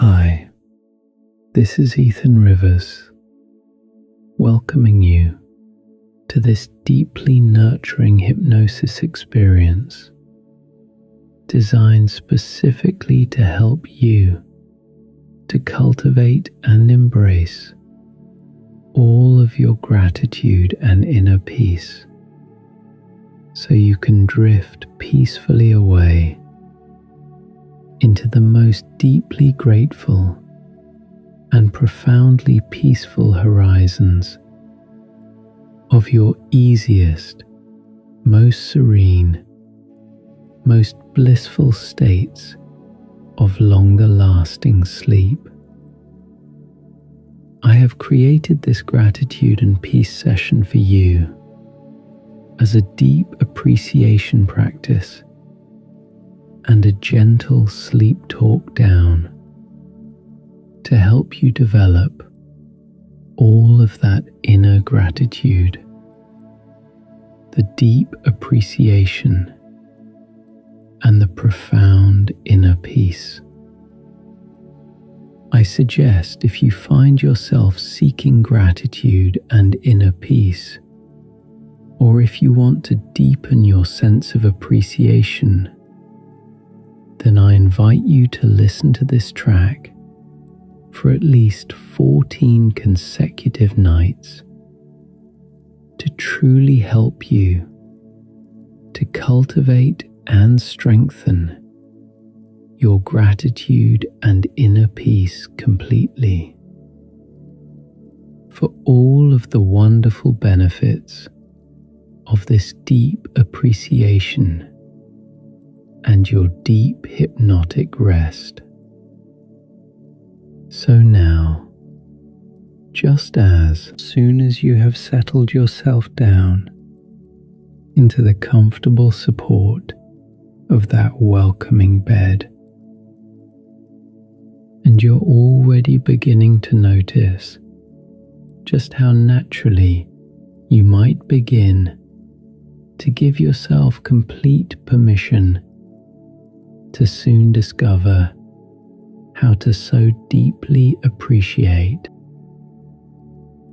Hi, this is Ethan Rivers, welcoming you to this deeply nurturing hypnosis experience designed specifically to help you to cultivate and embrace all of your gratitude and inner peace so you can drift peacefully away into the most deeply grateful and profoundly peaceful horizons of your easiest, most serene, most blissful states of longer lasting sleep. I have created this gratitude and peace session for you as a deep appreciation practice and a gentle sleep talk down to help you develop all of that inner gratitude, the deep appreciation, and the profound inner peace. I suggest if you find yourself seeking gratitude and inner peace, or if you want to deepen your sense of appreciation, then I invite you to listen to this track for at least 14 consecutive nights to truly help you to cultivate and strengthen your gratitude and inner peace completely for all of the wonderful benefits of this deep appreciation and your deep hypnotic rest. So now, just as soon as you have settled yourself down into the comfortable support of that welcoming bed, and you're already beginning to notice just how naturally you might begin to give yourself complete permission to soon discover how to so deeply appreciate.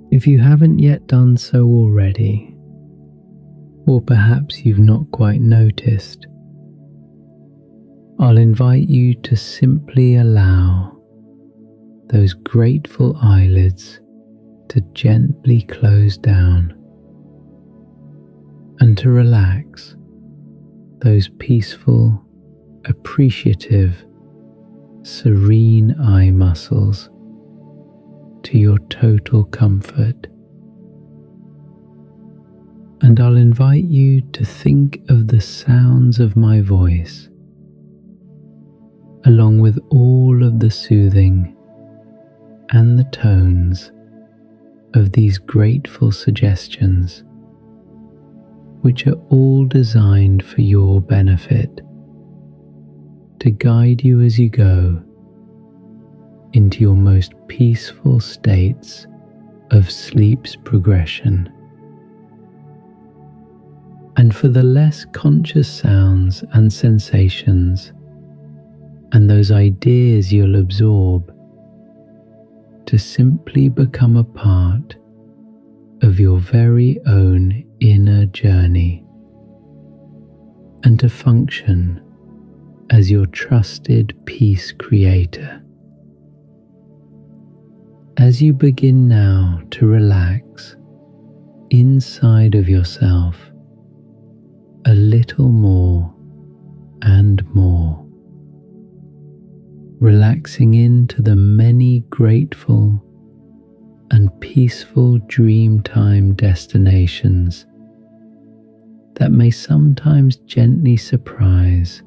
If you haven't yet done so already, or perhaps you've not quite noticed, I'll invite you to simply allow those grateful eyelids to gently close down and to relax those peaceful, appreciative, serene eye muscles to your total comfort. And I'll invite you to think of the sounds of my voice, along with all of the soothing and the tones of these grateful suggestions, which are all designed for your benefit, to guide you as you go into your most peaceful states of sleep's progression. And for the less conscious sounds and sensations and those ideas you'll absorb, to simply become a part of your very own inner journey and to function as your trusted peace creator. As you begin now to relax inside of yourself a little more and more, relaxing into the many grateful and peaceful dreamtime destinations that may sometimes gently surprise,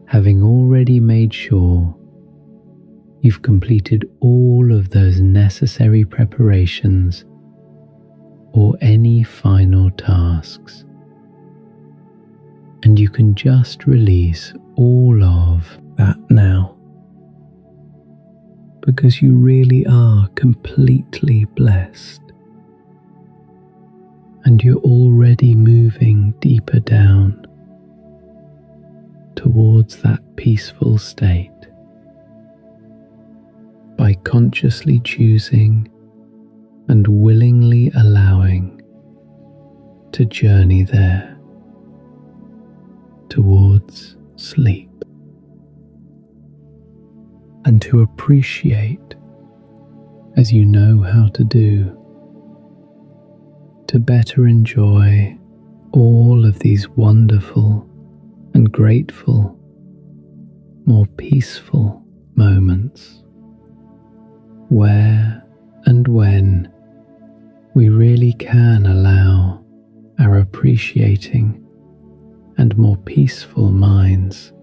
having already made sure you've completed all of those necessary preparations or any final tasks. And you can just release all of that now, because you really are completely blessed, and you're already moving deeper down towards that peaceful state. by consciously choosing and willingly allowing to journey there towards sleep, and to appreciate, as you know how to do, to better enjoy all of these wonderful and grateful, more peaceful moments, where and when we really can allow our appreciating and more peaceful minds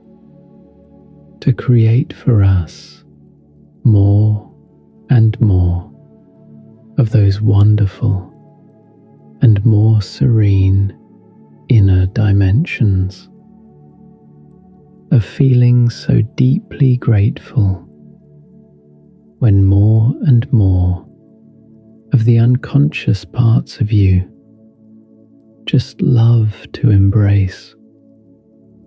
to create for us more and more of those wonderful and more serene inner dimensions of feeling so deeply grateful when more and more of the unconscious parts of you just love to embrace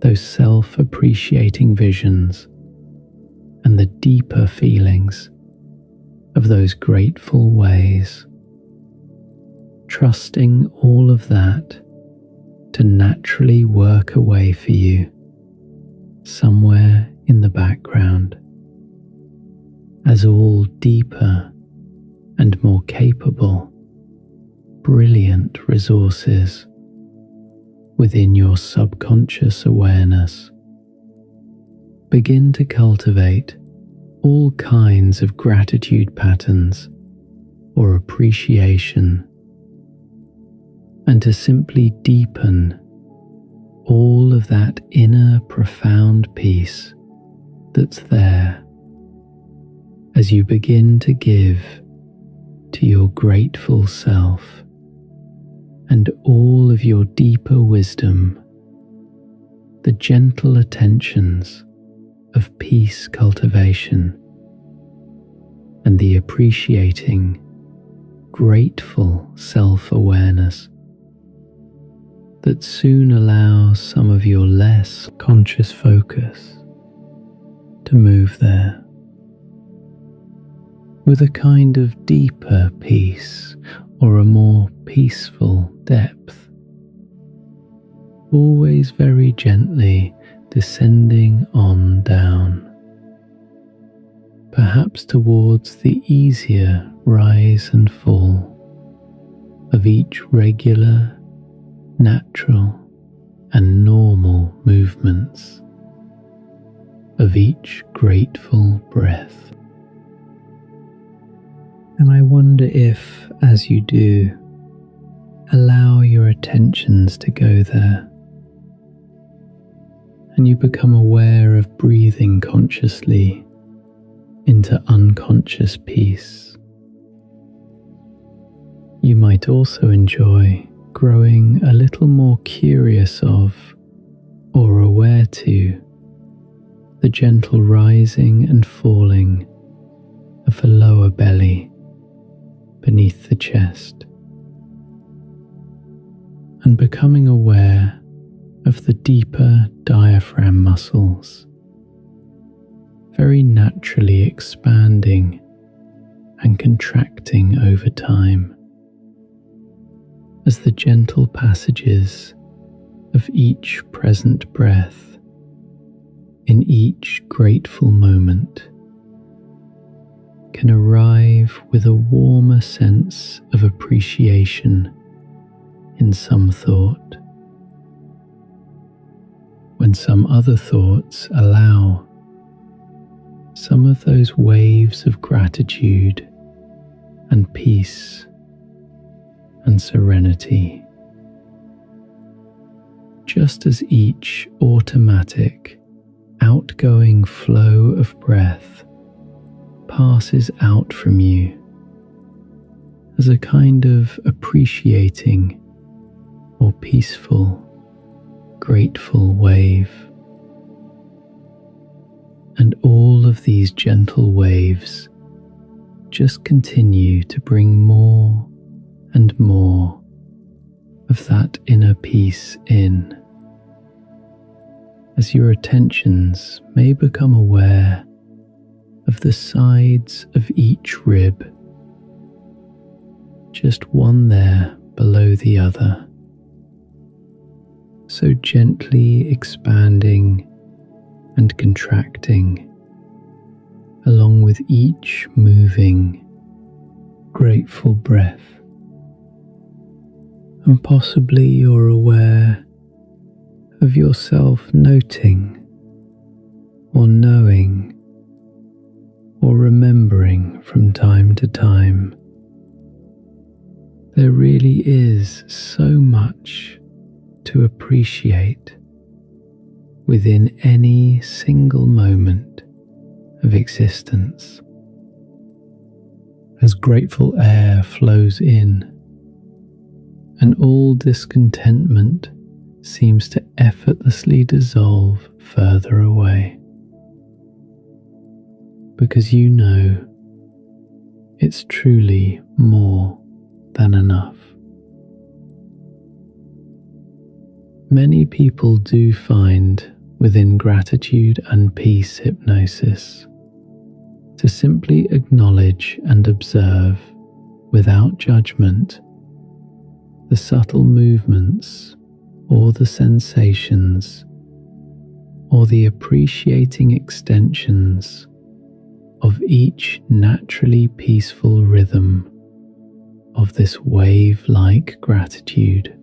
those self-appreciating visions and the deeper feelings of those grateful ways, trusting all of that to naturally work away for you somewhere in the background, as all deeper and more capable, brilliant resources within your subconscious awareness begin to cultivate all kinds of gratitude patterns or appreciation, and to simply deepen all of that inner profound peace that's there as you begin to give to your grateful self and all of your deeper wisdom the gentle attentions of peace cultivation and the appreciating, grateful self-awareness that soon allows some of your less conscious focus to move there with a kind of deeper peace or a more peaceful depth, always very gently descending on down, perhaps towards the easier rise and fall of each regular, natural and normal movements of each grateful breath. And I wonder if, as you do, allow your attentions to go there, and you become aware of breathing consciously into unconscious peace. You might also enjoy growing a little more curious of, or aware to, the gentle rising and falling of the lower belly beneath the chest, and becoming aware of the deeper diaphragm muscles very naturally expanding and contracting over time as the gentle passages of each present breath in each grateful moment can arrive with a warmer sense of appreciation in some thought, when some other thoughts allow some of those waves of gratitude and peace and serenity, just as each automatic outgoing flow of breath passes out from you as a kind of appreciating or peaceful, grateful wave. And all of these gentle waves just continue to bring more and more of that inner peace in, as your attentions may become aware of the sides of each rib, just one there below the other. So gently expanding and contracting along with each moving, grateful breath. And possibly you're aware of yourself noting or knowing or remembering from time to time. There really is so much to appreciate within any single moment of existence. As grateful air flows in, and all discontentment seems to effortlessly dissolve further away. Because you know it's truly more than enough. Many people do find within gratitude and peace hypnosis to simply acknowledge and observe without judgment the subtle movements or the sensations or the appreciating extensions of each naturally peaceful rhythm of this wave-like gratitude.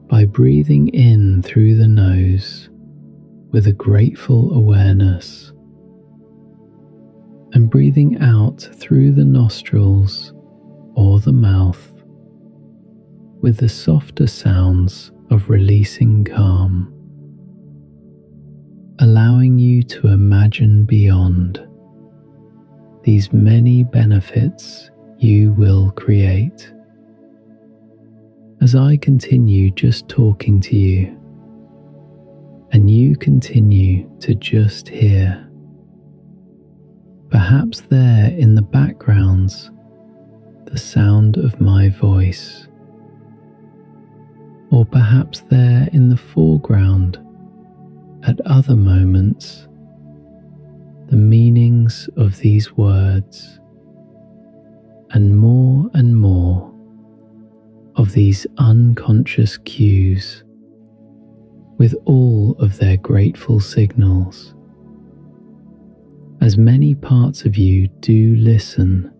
By breathing in through the nose with a grateful awareness and breathing out through the nostrils or the mouth with the softer sounds of releasing calm, allowing you to imagine beyond these many benefits you will create. As I continue just talking to you, and you continue to just hear, perhaps there in the backgrounds, the sound of my voice, or perhaps there in the foreground, at other moments, the meanings of these words, and more of these unconscious cues with all of their grateful signals. As many parts of you do listen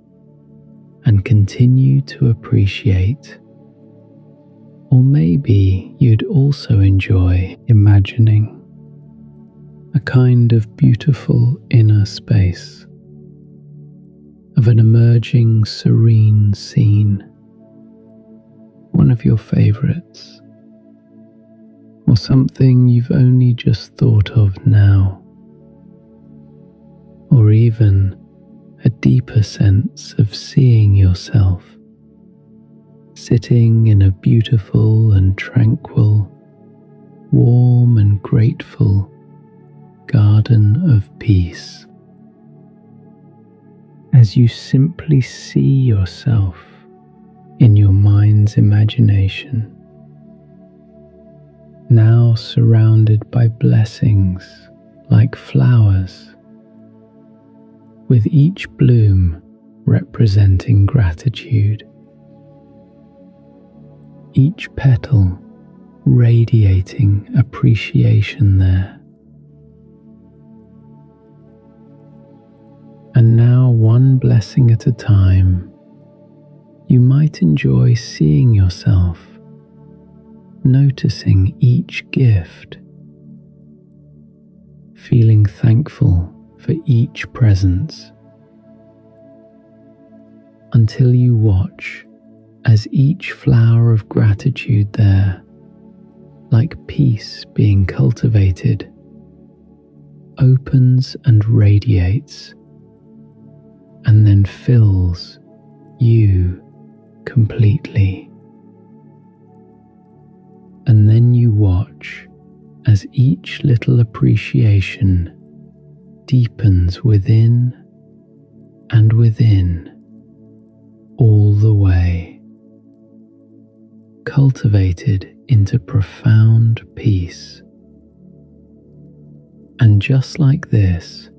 and continue to appreciate, or maybe you'd also enjoy imagining a kind of beautiful inner space of an emerging serene scene, one of your favorites, or something you've only just thought of now, or even a deeper sense of seeing yourself sitting in a beautiful and tranquil, warm and grateful garden of peace. As you simply see yourself in your mind's imagination, now surrounded by blessings like flowers, with each bloom representing gratitude, each petal radiating appreciation there. And now, one blessing at a time, you might enjoy seeing yourself, noticing each gift, feeling thankful for each presence, until you watch as each flower of gratitude there, like peace being cultivated, opens and radiates, and then fills you completely. And then you watch as each little appreciation deepens within and within all the way, cultivated into profound peace. And just like this,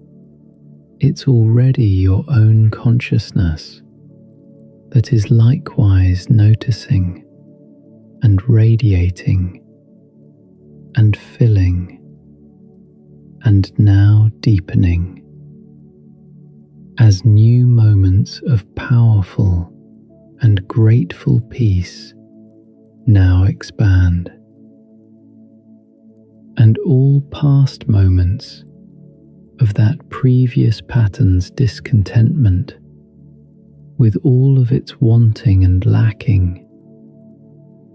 it's already your own consciousness that is likewise noticing and radiating and filling and now deepening as new moments of powerful and grateful peace now expand, and all past moments of that previous pattern's discontentment with all of its wanting and lacking,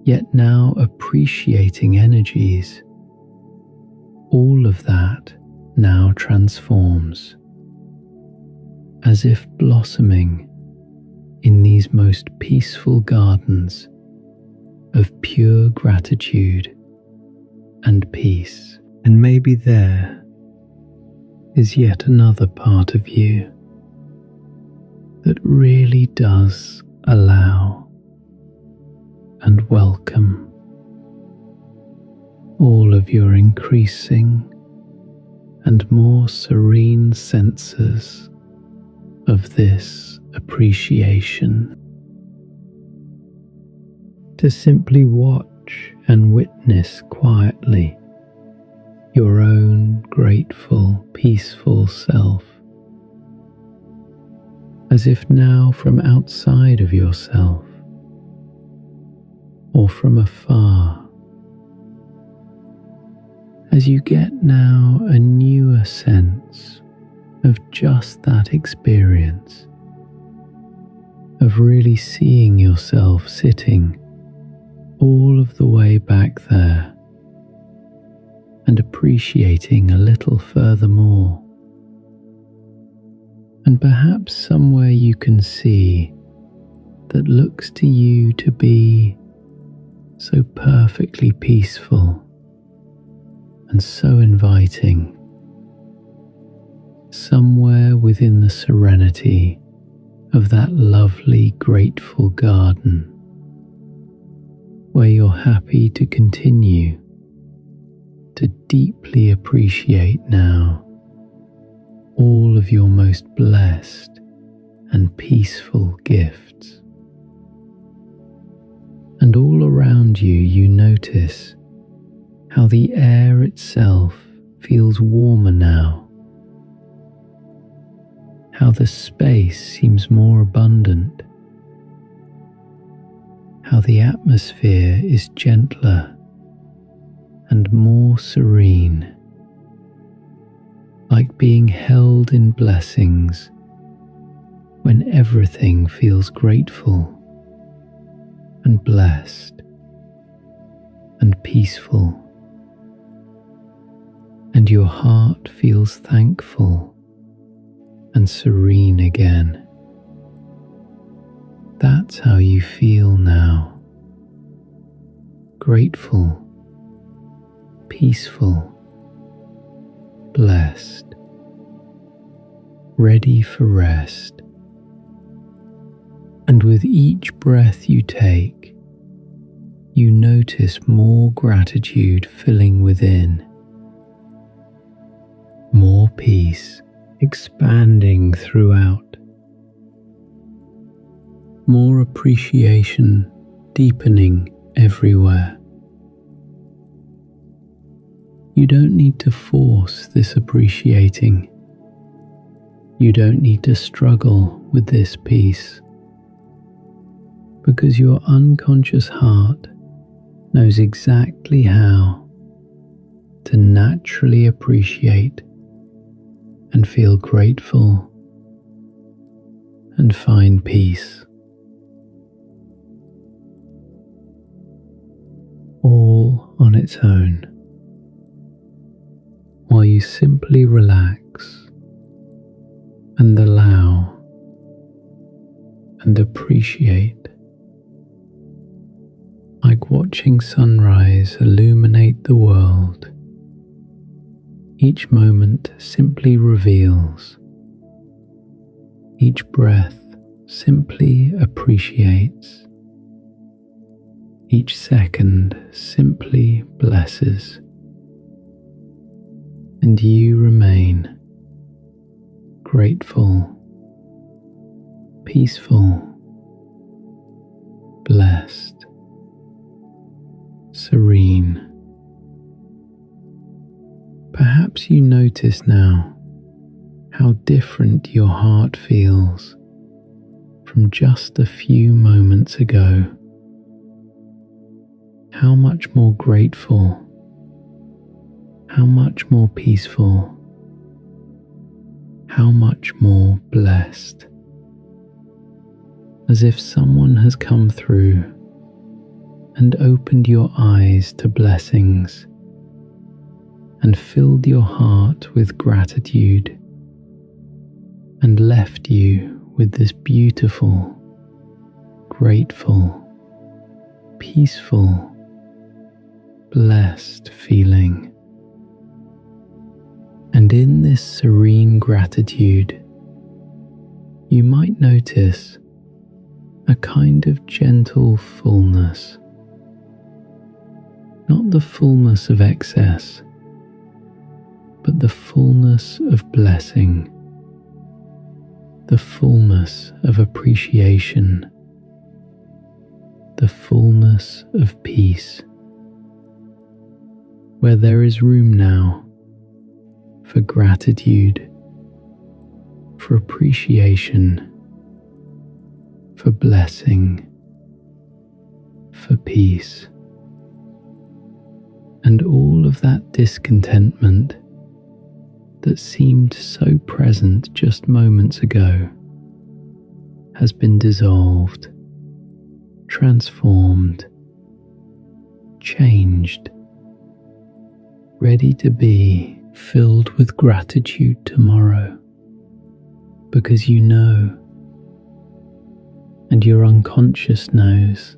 yet now appreciating energies, all of that now transforms, as if blossoming in these most peaceful gardens of pure gratitude and peace. And maybe there is yet another part of you that really does allow and welcome all of your increasing and more serene senses of this appreciation. To simply watch and witness quietly your own grateful, peaceful self, as if now from outside of yourself or from afar, as you get now a newer sense of just that experience, of really seeing yourself sitting all of the way back there and appreciating a little furthermore. And perhaps somewhere you can see that looks to you to be so perfectly peaceful and so inviting, somewhere within the serenity of that lovely, grateful garden, where you're happy to continue to deeply appreciate now all of your most blessed and peaceful gifts. And all around you, you notice how the air itself feels warmer now, how the space seems more abundant, how the atmosphere is gentler and more serene, like being held in blessings when everything feels grateful and blessed and peaceful, and your heart feels thankful and serene again. That's how you feel now. Grateful, peaceful, blessed, ready for rest. And with each breath you take, you notice more gratitude filling within, more peace expanding throughout, more appreciation deepening everywhere. You don't need to force this appreciating. You don't need to struggle with this peace, because your unconscious heart knows exactly how to naturally appreciate and feel grateful and find peace, all on its own, while you simply relax and allow and appreciate, like watching sunrise illuminate the world. Each moment simply reveals, each breath simply appreciates, each second simply blesses, and you remain grateful, peaceful, blessed, serene. Perhaps you notice now how different your heart feels from just a few moments ago. How much more grateful, how much more peaceful, how much more blessed. As if someone has come through and opened your eyes to blessings and filled your heart with gratitude and left you with this beautiful, grateful, peaceful, blessed feeling. And in this serene gratitude, you might notice a kind of gentle fullness. Not the fullness of excess, but the fullness of blessing, the fullness of appreciation, the fullness of peace, where there is room now for gratitude, for appreciation, for blessing, for peace. And all of that discontentment that seemed so present just moments ago has been dissolved, transformed, changed, ready to be filled with gratitude tomorrow, because you know, and your unconscious knows,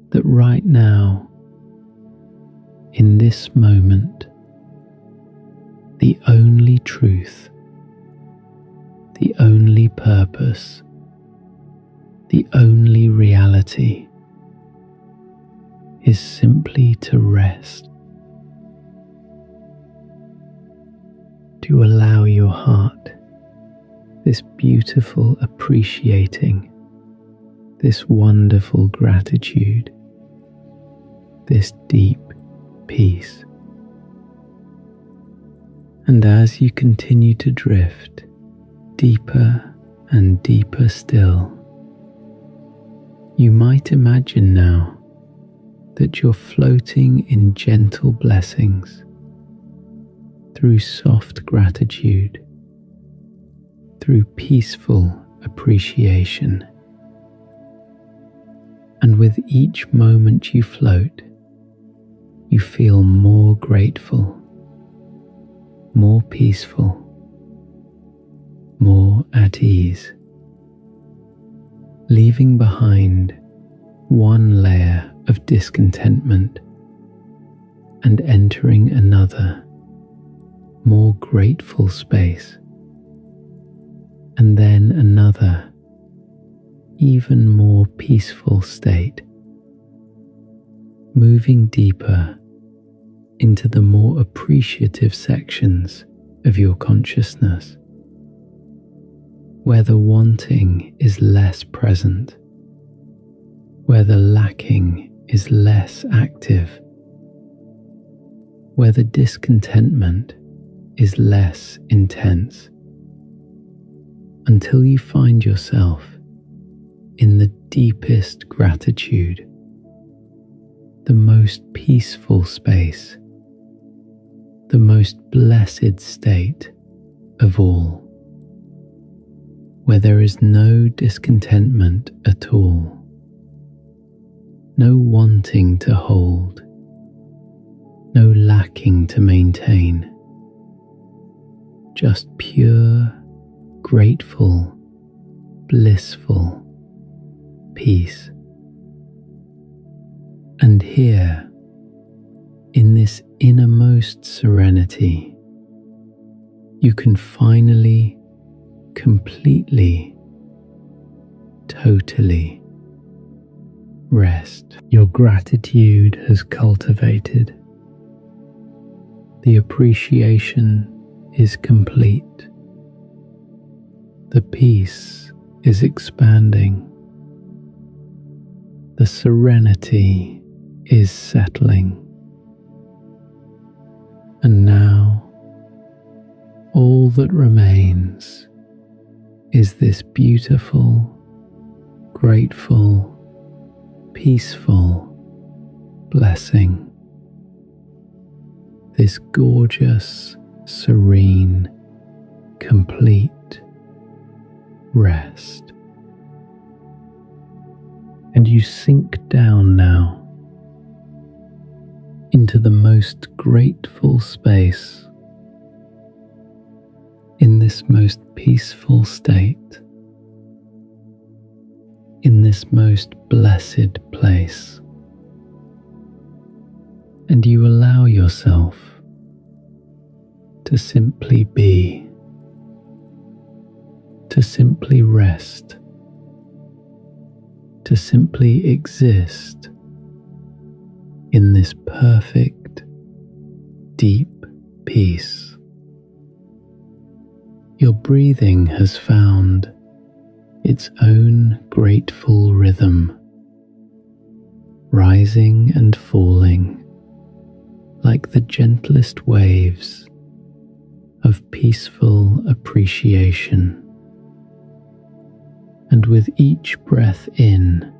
that right now, in this moment, the only truth, the only purpose, the only reality is simply to rest, to allow your heart this beautiful appreciating, this wonderful gratitude, this deep peace. And as you continue to drift deeper and deeper still, you might imagine now that you're floating in gentle blessings through soft gratitude, through peaceful appreciation. And with each moment you float, you feel more grateful, more peaceful, more at ease, leaving behind one layer of discontentment and entering another, more grateful space, and then another, even more peaceful state, moving deeper into the more appreciative sections of your consciousness, where the wanting is less present, where the lacking is less active, where the discontentment is less intense, until you find yourself in the deepest gratitude, the most peaceful space, the most blessed state of all, where there is no discontentment at all, no wanting to hold, no lacking to maintain, just pure, grateful, blissful peace. And here, in this innermost serenity, you can finally, completely, totally rest. Your gratitude has cultivated. The appreciation is complete. The peace is expanding. The serenity is settling. And now, all that remains is this beautiful, grateful, peaceful blessing. This gorgeous, serene, complete rest. And you sink down now into the most grateful space, in this most peaceful state, in this most blessed place. And you allow yourself to simply be, to simply rest, to simply exist in this perfect, deep peace. Your breathing has found its own grateful rhythm, rising and falling like the gentlest waves of peaceful appreciation. And with each breath in,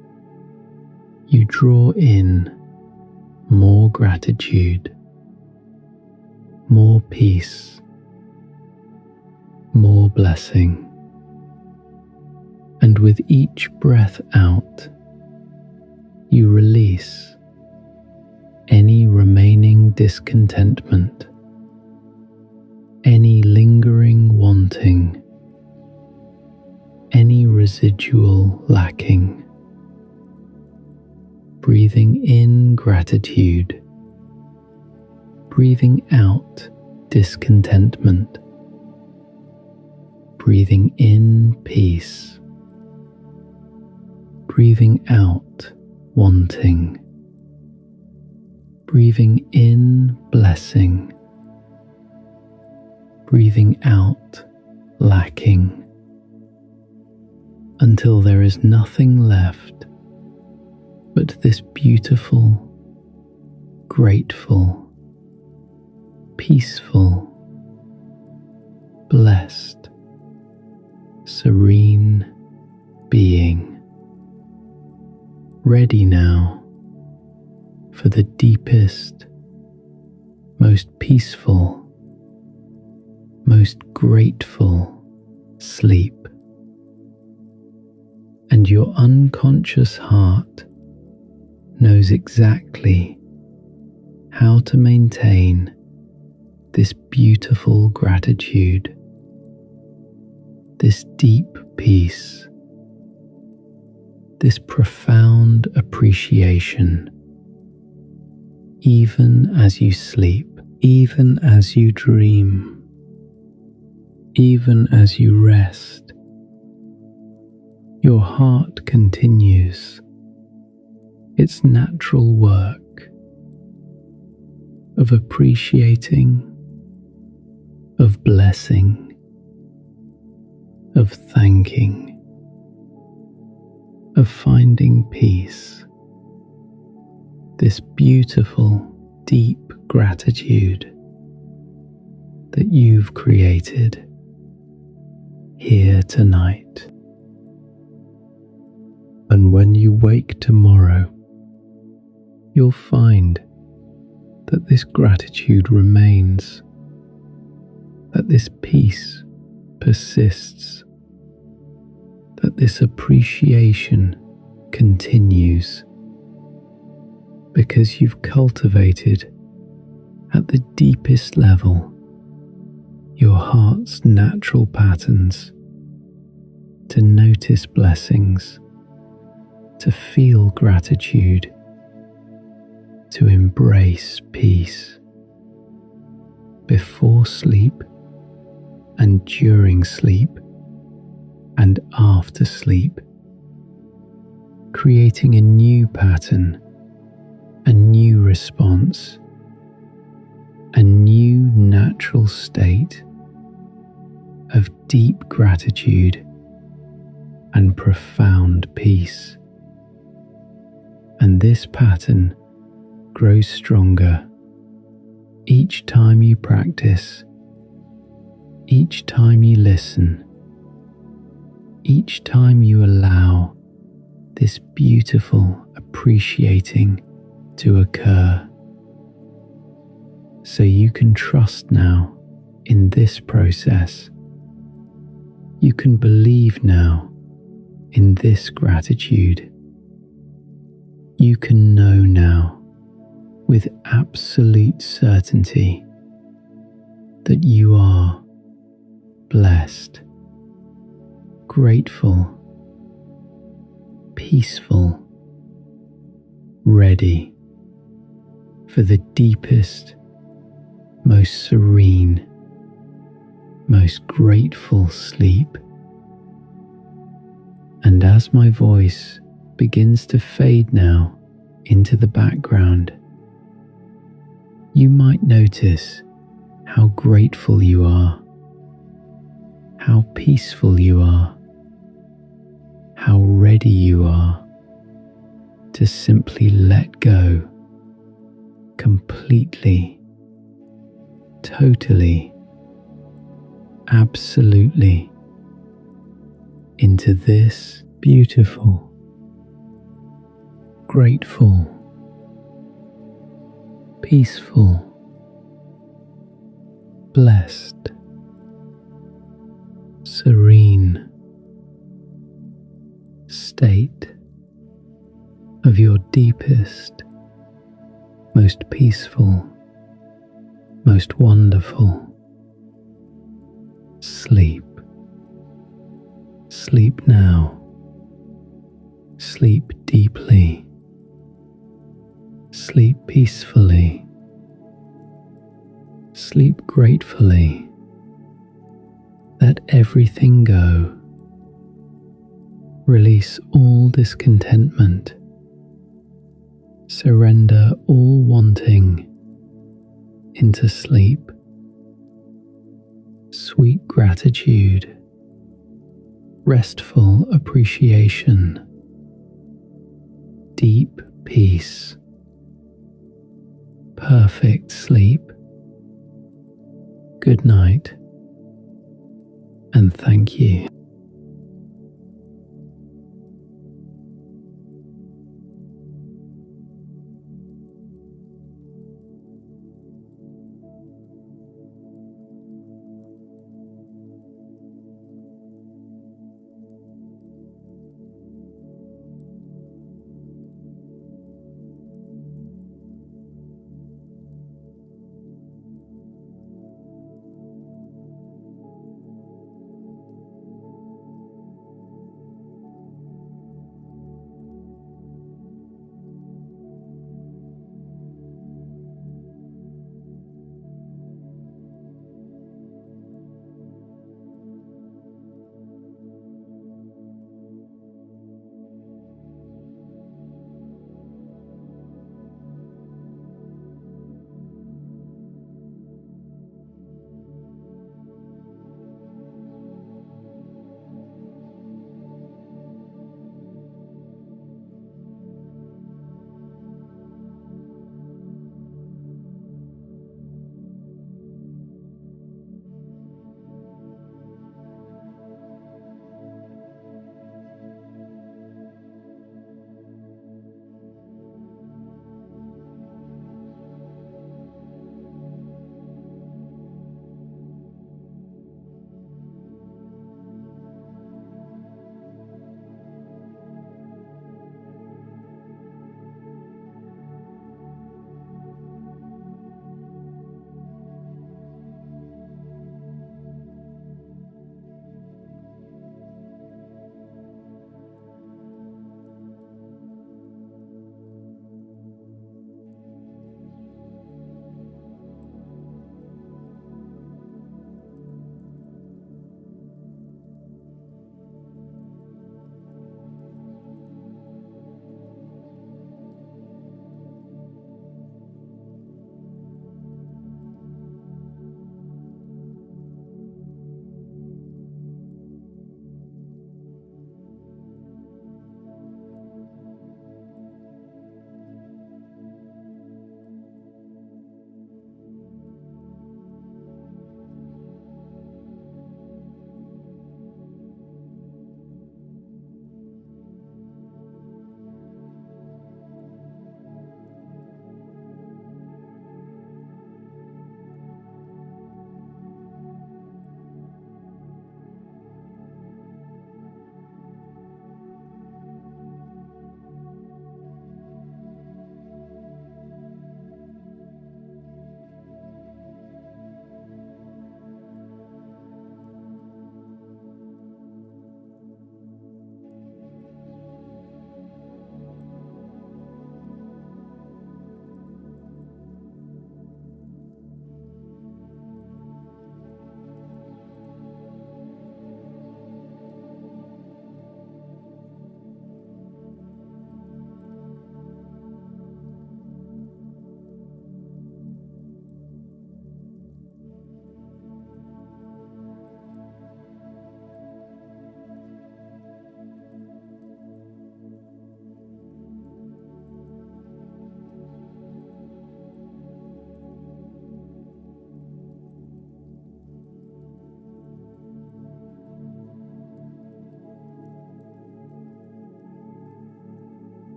you draw in more gratitude, more peace, more blessing. And with each breath out, you release any remaining discontentment, any lingering wanting, any residual lacking. Breathing in gratitude, breathing out discontentment, breathing in peace, breathing out wanting, breathing in blessing, breathing out lacking, until there is nothing left but this beautiful, grateful, peaceful, blessed, serene being, ready now for the deepest, most peaceful, most grateful sleep. And your unconscious heart knows exactly how to maintain this beautiful gratitude, this deep peace, this profound appreciation, even as you sleep, even as you dream, even as you rest. Your heart continues its natural work of appreciating, of blessing, of thanking, of finding peace, this beautiful, deep gratitude that you've created here tonight. And when you wake tomorrow, you'll find that this gratitude remains, that this peace persists, that this appreciation continues, because you've cultivated at the deepest level your heart's natural patterns to notice blessings, to feel gratitude, to embrace peace before sleep and during sleep and after sleep, creating a new pattern, a new response, a new natural state of deep gratitude and profound peace. And this pattern grows stronger each time you practice, each time you listen, each time you allow this beautiful appreciating to occur. So you can trust now in this process. You can believe now in this gratitude. You can know now with absolute certainty that you are blessed, grateful, peaceful, ready for the deepest, most serene, most grateful sleep. And as my voice begins to fade now into the background, you might notice how grateful you are, how peaceful you are, how ready you are to simply let go completely, totally, absolutely into this beautiful, grateful, peaceful, blessed, serene state of your deepest, most peaceful, most wonderful sleep. Sleep now. Sleep deeply. Sleep peacefully. Sleep gratefully. Let everything go. Release all discontentment. Surrender all wanting into sleep. Sweet gratitude. Restful appreciation. Deep peace. Perfect sleep. Good night, and thank you.